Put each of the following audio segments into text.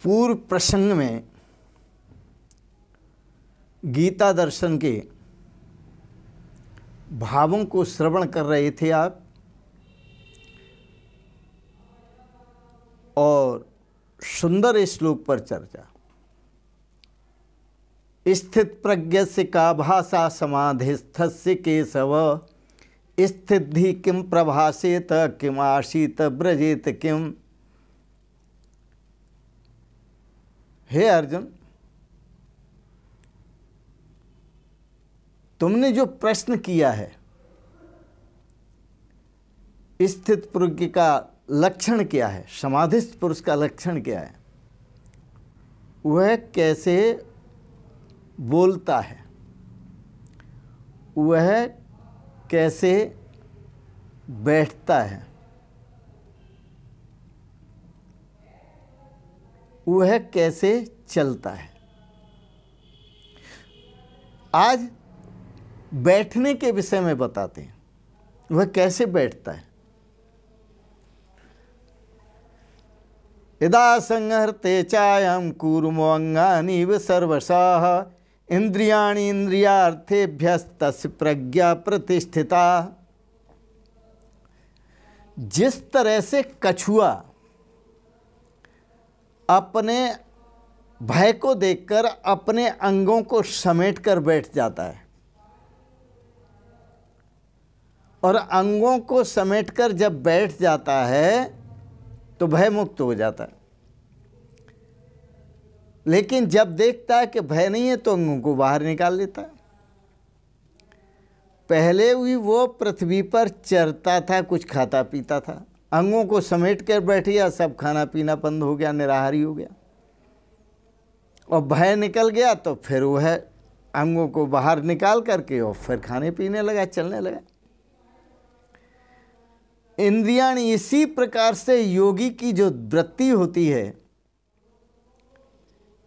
पूर्व प्रसंग में गीता दर्शन के भावों को श्रवण कर रहे थे आप, और सुंदर श्लोक पर चर्चा। स्थित प्रज्ञस्य का भाषा समाधिस्थस्य केशव, स्थिति किम प्रभासेत किम आसीत ब्रजेत किम। हे अर्जुन, तुमने जो प्रश्न किया है, स्थित पुरुष का लक्षण क्या है, समाधिस्थ पुरुष का लक्षण क्या है, वह कैसे बोलता है, वह कैसे बैठता है, वह कैसे चलता है। आज बैठने के विषय में बताते हैं, वह कैसे बैठता है। यदा संहर्ते चायं कूर्मो अंगानीव सर्वशः, इंद्रियाणि इंद्रियार्थेभ्यस्तस्य प्रज्ञा प्रतिष्ठिता। जिस तरह से कछुआ अपने भय को देखकर अपने अंगों को समेटकर बैठ जाता है, और अंगों को समेटकर जब बैठ जाता है तो भय मुक्त हो जाता है, लेकिन जब देखता है कि भय नहीं है तो अंगों को बाहर निकाल लेता है। पहले भी वो पृथ्वी पर चरता था, कुछ खाता पीता था, अंगों को समेट कर बैठ गया, सब खाना पीना बंद हो गया, निराहारी हो गया, और भय निकल गया तो फिर वह अंगों को बाहर निकाल करके और फिर खाने पीने लगा, चलने लगा। इंद्रियां इसी प्रकार से योगी की जो वृत्ति होती है,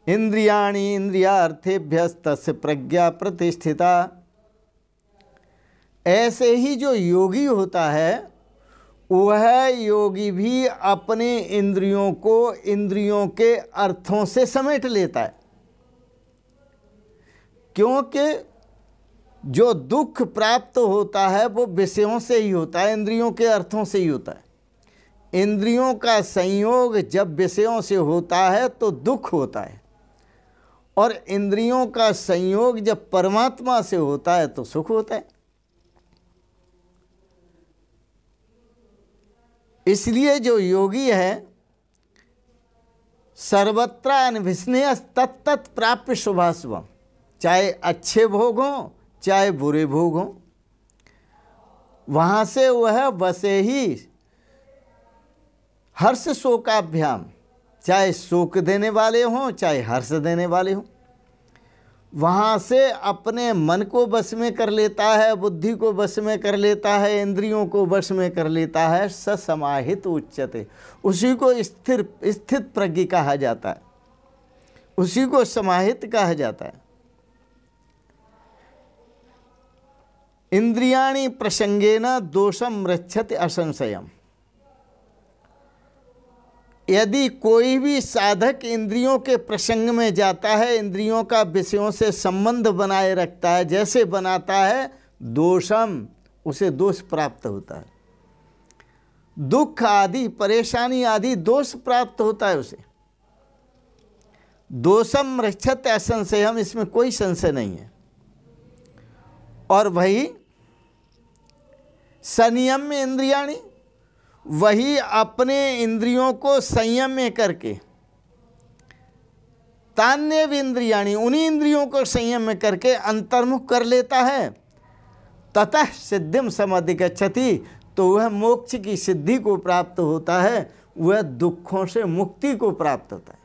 इंद्रियाणि इंद्रियार्थेभ्यस्तस्य प्रज्ञा प्रतिष्ठिता, ऐसे ही जो योगी होता है वह योगी भी अपने इंद्रियों को इंद्रियों के अर्थों से समेट लेता है। क्योंकि जो दुख प्राप्त होता है वो विषयों से ही होता है, इंद्रियों के अर्थों से ही होता है। इंद्रियों का संयोग जब विषयों से होता है तो दुख होता है, और इंद्रियों का संयोग जब परमात्मा से होता है तो सुख होता है। इसलिए जो योगी है, सर्वत्र अनभिस्नेय तत्तत् प्राप्य शुभाशुभम, चाहे अच्छे भोग हों चाहे बुरे भोग हों, वहाँ से वह बसे ही हर्ष शोकाभ्याम, चाहे शोक देने वाले हों चाहे हर्ष देने वाले हों, वहाँ से अपने मन को वश में कर लेता है, बुद्धि को वश में कर लेता है, इंद्रियों को वश में कर लेता है। ससमाहित उच्यते, उसी को स्थित प्रज्ञ कहा जाता है, उसी को समाहित कहा जाता है। इंद्रियाणि प्रसंगेन दोषम रक्षति असंशयम। यदि कोई भी साधक इंद्रियों के प्रसंग में जाता है, इंद्रियों का विषयों से संबंध बनाए रखता है, जैसे बनाता है, दोषम, उसे दोष प्राप्त होता है। दुख आदि परेशानी आदि दोष प्राप्त होता है उसे। दोषम रक्षत असंशयम, इसमें कोई संशय नहीं है। और वही संयम में इंद्रियाणि, वही अपने इंद्रियों को संयम में करके, तान्यव इंद्रियाणि, उन्हीं इंद्रियों को संयम में करके अंतर्मुख कर लेता है। ततः सिद्धिम समधिगच्छति, तो वह मोक्ष की सिद्धि को प्राप्त होता है, वह दुखों से मुक्ति को प्राप्त होता है,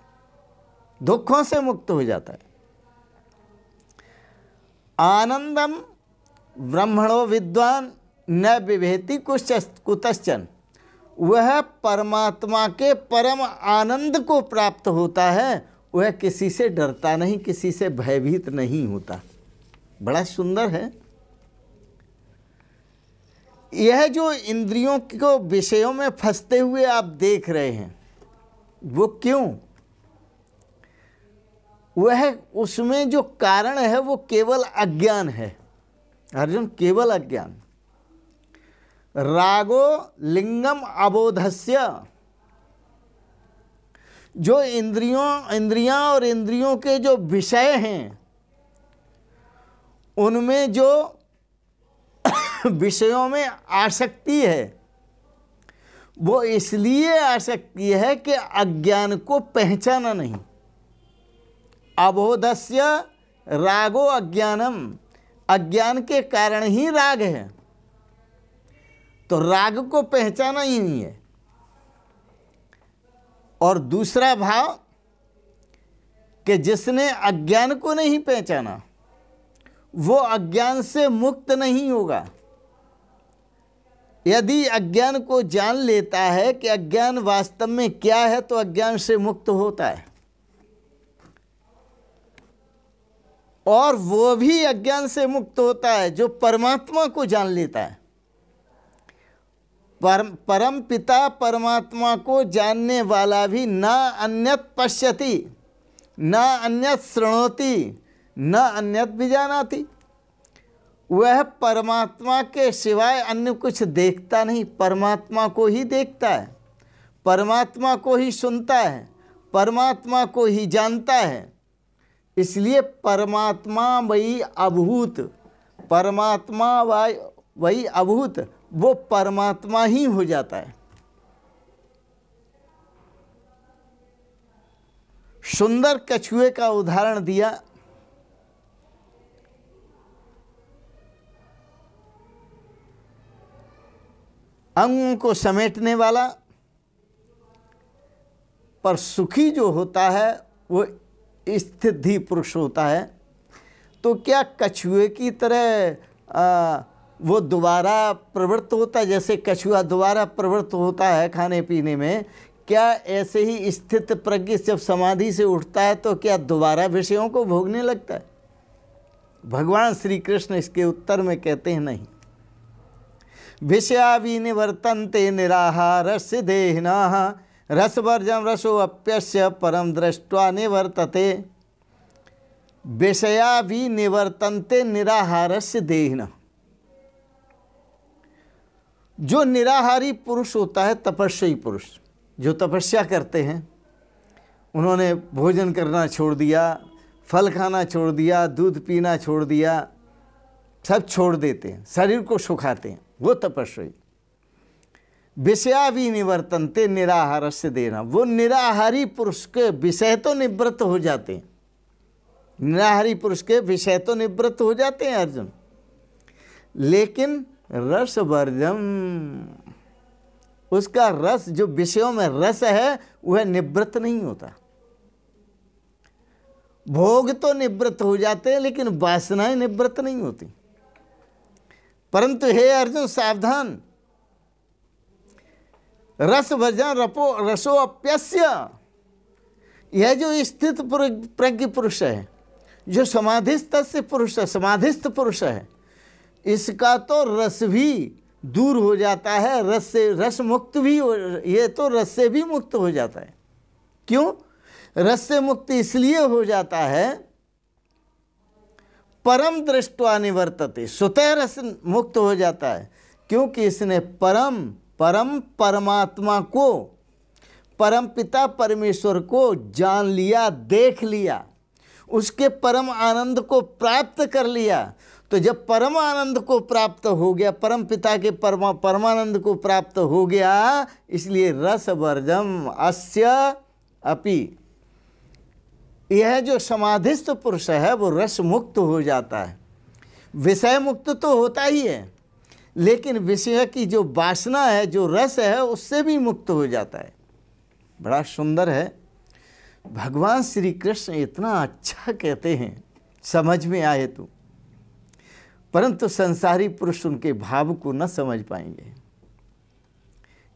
दुखों से मुक्त हो जाता है। आनंदम ब्रह्मणो विद्वान न विभेति कुतश्चन, वह परमात्मा के परम आनंद को प्राप्त होता है, वह किसी से डरता नहीं, किसी से भयभीत नहीं होता। बड़ा सुंदर है। यह जो इंद्रियों को विषयों में फंसते हुए आप देख रहे हैं, वो क्यों? वह उसमें जो कारण है वो केवल अज्ञान है अर्जुन, केवल अज्ञान। रागो लिंगम अबोधस्य, जो इंद्रियां और इंद्रियों के जो विषय हैं उनमें जो विषयों में आसक्ति है वो इसलिए आसक्ति है कि अज्ञान को पहचाना नहीं। अबोधस्य रागो अज्ञानम, अज्ञान के कारण ही राग है, तो राग को पहचाना ही नहीं है। और दूसरा भाव कि जिसने अज्ञान को नहीं पहचाना वो अज्ञान से मुक्त नहीं होगा। यदि अज्ञान को जान लेता है कि अज्ञान वास्तव में क्या है तो अज्ञान से मुक्त होता है, और वो भी अज्ञान से मुक्त होता है जो परमात्मा को जान लेता है। परम पिता परमात्मा को जानने वाला भी न अन्यत पश्यति न अन्यत शृणोति न अन्यत विजानाति, वह परमात्मा के सिवाय अन्य कुछ देखता नहीं, परमात्मा को ही देखता है, परमात्मा को ही सुनता है, परमात्मा को ही जानता है। इसलिए परमात्मा वही अभूत, परमात्मा वही अभूत, वो परमात्मा ही हो जाता है। सुंदर कछुए का उदाहरण दिया। अंगों को समेटने वाला, पर सुखी जो होता है वो स्थिति पुरुष होता है। तो क्या कछुए की तरह वो दोबारा प्रवृत्त होता है? जैसे कछुआ दोबारा प्रवृत्त होता है खाने पीने में, क्या ऐसे ही स्थित प्रज्ञ जब समाधि से उठता है तो क्या दोबारा विषयों को भोगने लगता है? भगवान श्री कृष्ण इसके उत्तर में कहते हैं नहीं। विषया विनिवर्तन्ते निराहारस्य देहिनः रसवर्जं रसोऽप्यस्य परम दृष्ट्वा निवर्तते। विषया विनिवर्तन्ते निराहारस्य देहिनः, जो निराहारी पुरुष होता है, तपस्वी पुरुष जो तपस्या करते हैं, उन्होंने भोजन करना छोड़ दिया, फल खाना छोड़ दिया, दूध पीना छोड़ दिया, सब छोड़ देते हैं, शरीर को सुखाते हैं, वो तपस्वी। विषया विनिवर्तन्ते निराहारस्य देहिनः, वो निराहारी पुरुष के विषय तो निवृत्त हो जाते हैं, निराहारी पुरुष के विषय तो निवृत्त हो जाते हैं अर्जुन, लेकिन रस वर्जम, उसका रस जो विषयों में रस है वह निवृत्त नहीं होता। भोग तो निवृत्त हो जाते हैं लेकिन वासनाएं निवृत्त नहीं होती। परंतु हे अर्जुन सावधान, रस वर्जन रसो अप्यस्य, यह जो स्थित प्रज्ञ पुरुष है, जो समाधिस्थ पुरुष है, समाधिस्थ पुरुष है, इसका तो रस भी दूर हो जाता है, रस से रस मुक्त भी हो, ये तो रस से भी मुक्त हो जाता है। क्यों रस से मुक्त इसलिए हो जाता है? परम दृष्ट्वा निवर्तते, स्वतः रस मुक्त हो जाता है क्योंकि इसने परम परमात्मा को, परम पिता परमेश्वर को जान लिया, देख लिया, उसके परम आनंद को प्राप्त कर लिया। तो जब परम आनंद को प्राप्त हो गया, परम पिता के परमानंद को प्राप्त हो गया, इसलिए रस वर्जम अस्य अपि, यह जो समाधिस्थ पुरुष है वो रस मुक्त हो जाता है। विषय मुक्त तो होता ही है, लेकिन विषय की जो वासना है, जो रस है, उससे भी मुक्त हो जाता है। बड़ा सुंदर है। भगवान श्री कृष्ण इतना अच्छा कहते हैं, समझ में आए तो, परंतु संसारी पुरुष उनके भाव को न समझ पाएंगे।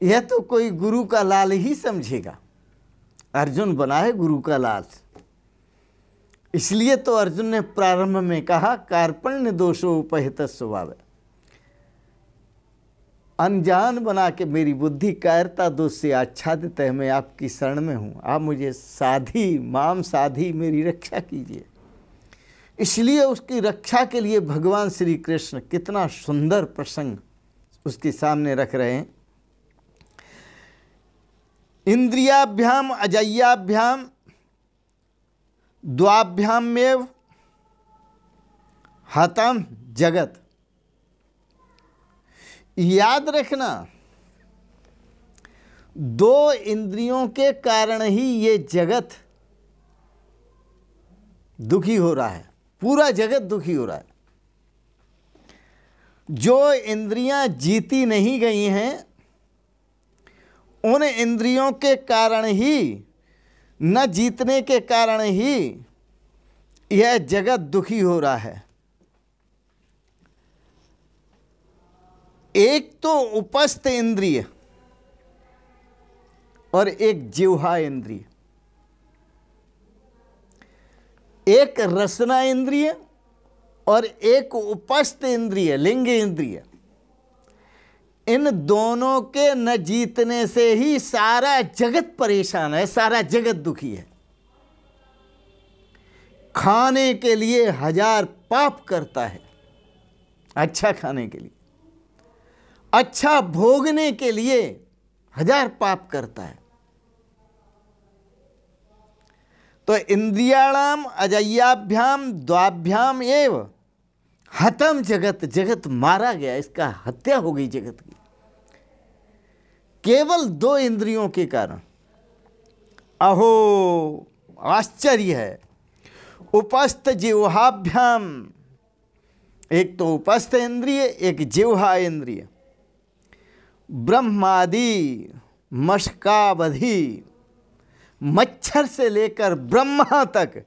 यह तो कोई गुरु का लाल ही समझेगा। अर्जुन बना है गुरु का लाल, इसलिए तो अर्जुन ने प्रारंभ में कहा कार्पण्य दोषो उपहित स्वभाव है। अनजान बना के मेरी बुद्धि कायरता दोष से आच्छादित है। मैं आपकी शरण में हूँ, आप मुझे साधी माम साधी मेरी रक्षा कीजिए। इसलिए उसकी रक्षा के लिए भगवान श्री कृष्ण कितना सुंदर प्रसंग उसके सामने रख रहे हैं। इंद्रियाभ्याम अजय्याभ्याम द्वाभ्यामेव हतम जगत। याद रखना, दो इंद्रियों के कारण ही ये जगत दुखी हो रहा है, पूरा जगत दुखी हो रहा है। जो इंद्रियां जीती नहीं गई हैं, उन इंद्रियों के कारण ही, न जीतने के कारण ही यह जगत दुखी हो रहा है। एक तो उपस्थ इंद्रिय और एक जिह्वा इंद्रिय, एक रसना इंद्रिय और एक उपस्थ इंद्रिय लिंग इंद्रिय। इन दोनों के न जीतने से ही सारा जगत परेशान है, सारा जगत दुखी है। खाने के लिए 1000 पाप करता है, अच्छा खाने के लिए, अच्छा भोगने के लिए 1000 पाप करता है। तो इंद्रियाणाम अजय्याभ्याम द्वाभ्याम एव हतम जगत। जगत मारा गया, इसका हत्या हो गई जगत की, केवल 2 इंद्रियों के कारण। अहो आश्चर्य है। उपस्थ जिह्वाभ्याम, एक तो उपस्थ इंद्रिय, एक जिह्वा इंद्रिय। ब्रह्मादि मशकावधि, मच्छर से लेकर ब्रह्मा तक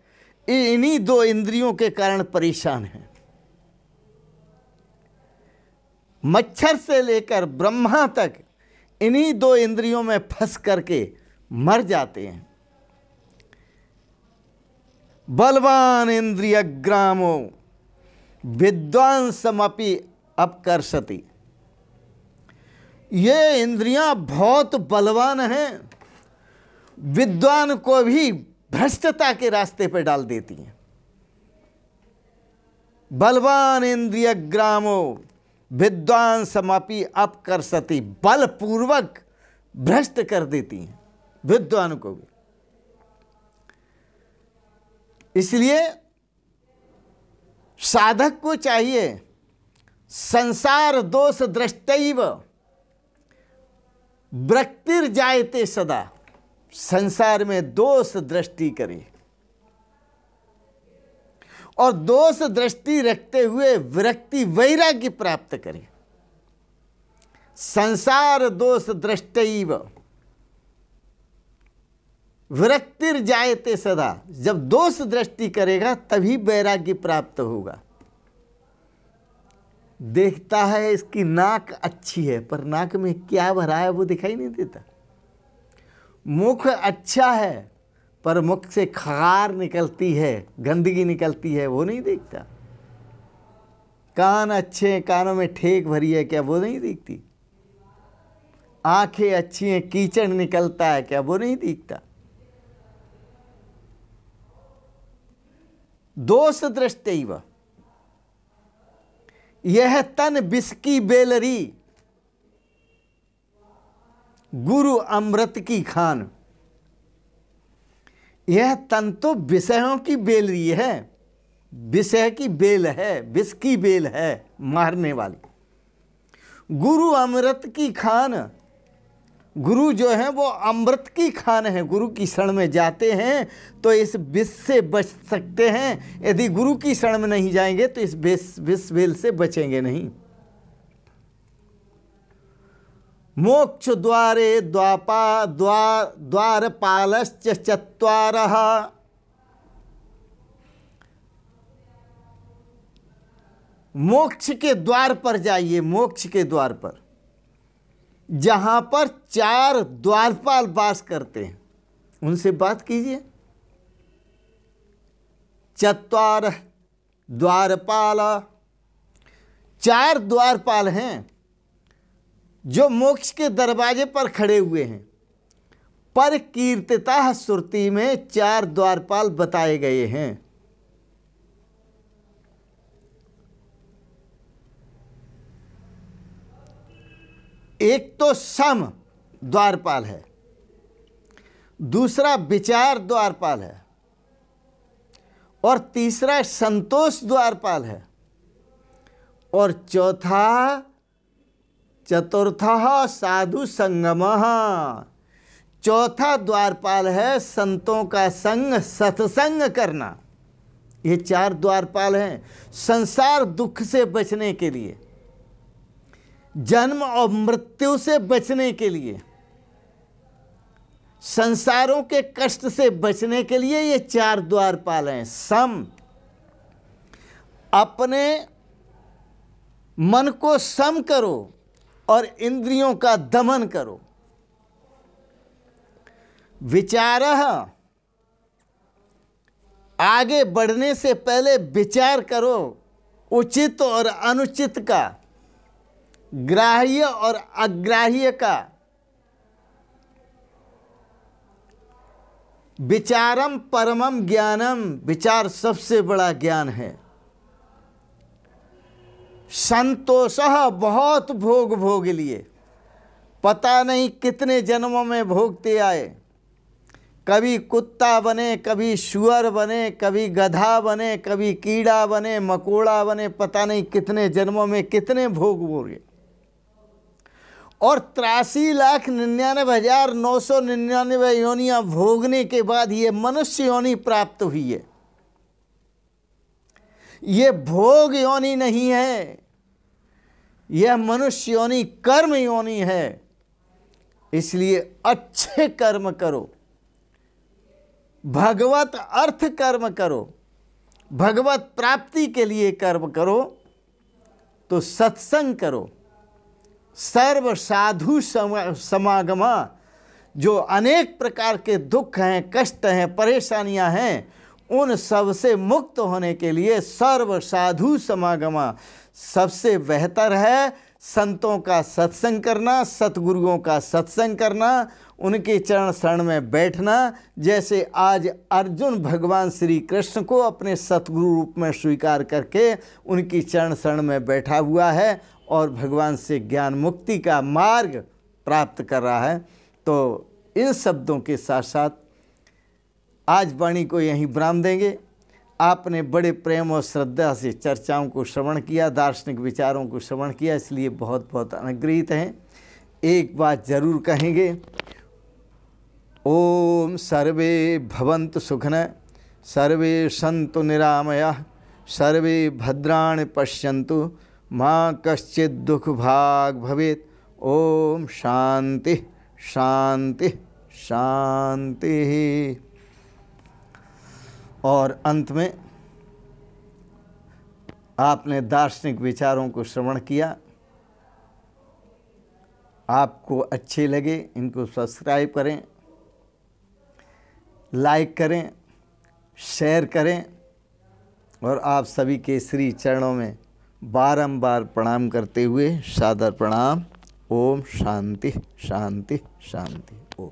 इन्हीं 2 इंद्रियों के कारण परेशान हैं। मच्छर से लेकर ब्रह्मा तक इन्हीं 2 इंद्रियों में फंस करके मर जाते हैं। बलवान इंद्रिय ग्रामो विद्वांसमपि अपकर्षति। ये इंद्रियां बहुत बलवान हैं, विद्वान को भी भ्रष्टता के रास्ते पर डाल देती हैं। बलवान इंद्रिय ग्रामो विद्वांसमपि अपकर्षति, बलपूर्वक भ्रष्ट कर देती हैं विद्वान को भी। इसलिए साधक को चाहिए संसार दोष दृष्टैव वृत्तिर्जायते सदा, संसार में दोष दृष्टि करे और दोष दृष्टि रखते हुए विरक्ति वैराग्य प्राप्त करे। संसार दोष दृष्टैव विरक्तिर्जायते सदा, जब दोष दृष्टि करेगा तभी वैराग्य प्राप्त होगा। देखता है इसकी नाक अच्छी है, पर नाक में क्या भरा है वो दिखाई नहीं देता। मुख अच्छा है, पर मुख से खार निकलती है, गंदगी निकलती है, वो नहीं देखता। कान अच्छे हैं, कानों में ठेक भरी है, क्या वो नहीं दिखती। आंखें अच्छी हैं, कीचड़ निकलता है, क्या वो नहीं दिखता। दोष दृष्टैव, यह तन विष की बेलरी, गुरु अमृत की खान। यह तन तो विषयों की बेलरी है, विषय की बेल है, विष की बेल है मारने वाली। गुरु अमृत की खान, गुरु जो है वो अमृत की खान है। गुरु की शरण में जाते हैं तो इस विष से बच सकते हैं, यदि गुरु की शरण में नहीं जाएंगे तो इस विष बेल से बचेंगे नहीं। मोक्ष द्वारे द्वारपालश्च चत्वारः, मोक्ष के द्वार पर जाइए, मोक्ष के द्वार पर, जहां पर 4 द्वारपाल वास करते हैं, उनसे बात कीजिए। चत्वार द्वारपाल, 4 द्वारपाल हैं जो मोक्ष के दरवाजे पर खड़े हुए हैं। पर कीर्तिता श्रुति में 4 द्वारपाल बताए गए हैं। एक तो सम द्वारपाल है, दूसरा विचार द्वारपाल है, और तीसरा संतोष द्वारपाल है, और चतुर्थ साधु संगम। चौथा द्वारपाल है संतों का संग, सत्संग करना। ये 4 द्वारपाल हैं संसार दुख से बचने के लिए, जन्म और मृत्यु से बचने के लिए, संसारों के कष्ट से बचने के लिए ये 4 द्वारपाल हैं। सम, अपने मन को सम करो और इंद्रियों का दमन करो। विचारः, आगे बढ़ने से पहले विचार करो उचित और अनुचित का, ग्राह्य और अग्राह्य का। विचारम परमम ज्ञानम, विचार सबसे बड़ा ज्ञान है। संतोषः, बहुत भोग भोग लिए, पता नहीं कितने जन्मों में भोगते आए। कभी कुत्ता बने, कभी शुअर बने, कभी गधा बने, कभी कीड़ा बने, मकोड़ा बने, पता नहीं कितने जन्मों में कितने भोग भोगे। और 83,99,999 योनियां भोगने के बाद ये मनुष्य योनि प्राप्त हुई है। ये भोग योनि नहीं है, यह मनुष्य योनि कर्म योनि है। इसलिए अच्छे कर्म करो, भगवत अर्थ कर्म करो, भगवत प्राप्ति के लिए कर्म करो, तो सत्संग करो। सर्व साधु समागमा, जो अनेक प्रकार के दुख हैं, कष्ट हैं, परेशानियां हैं, उन सब से मुक्त होने के लिए सर्व साधु समागमा सबसे बेहतर है संतों का सत्संग करना, सतगुरुओं का सत्संग करना, उनके चरण शरण में बैठना। जैसे आज अर्जुन भगवान श्री कृष्ण को अपने सतगुरु रूप में स्वीकार करके उनकी चरण शरण में बैठा हुआ है और भगवान से ज्ञान मुक्ति का मार्ग प्राप्त कर रहा है। तो इन शब्दों के साथ साथ आज वाणी को यहीं विराम देंगे। आपने बड़े प्रेम और श्रद्धा से चर्चाओं को श्रवण किया, दार्शनिक विचारों को श्रवण किया, इसलिए बहुत बहुत अनुग्रहित हैं। एक बात जरूर कहेंगे, ओम सर्वे भवन्तु सुखिनः, सर्वे सन्तु निरामयाः, सर्वे भद्राणि पश्यन्तु, माँ कश्चित् दुख भाग भवेत्। ओम शांति शांति शांति। और अंत में आपने दार्शनिक विचारों को श्रवण किया, आपको अच्छे लगे, इनको सब्सक्राइब करें, लाइक करें, शेयर करें, और आप सभी के श्री चरणों में बारंबार प्रणाम करते हुए सादर प्रणाम। ओम शांति शांति शांति। ओम।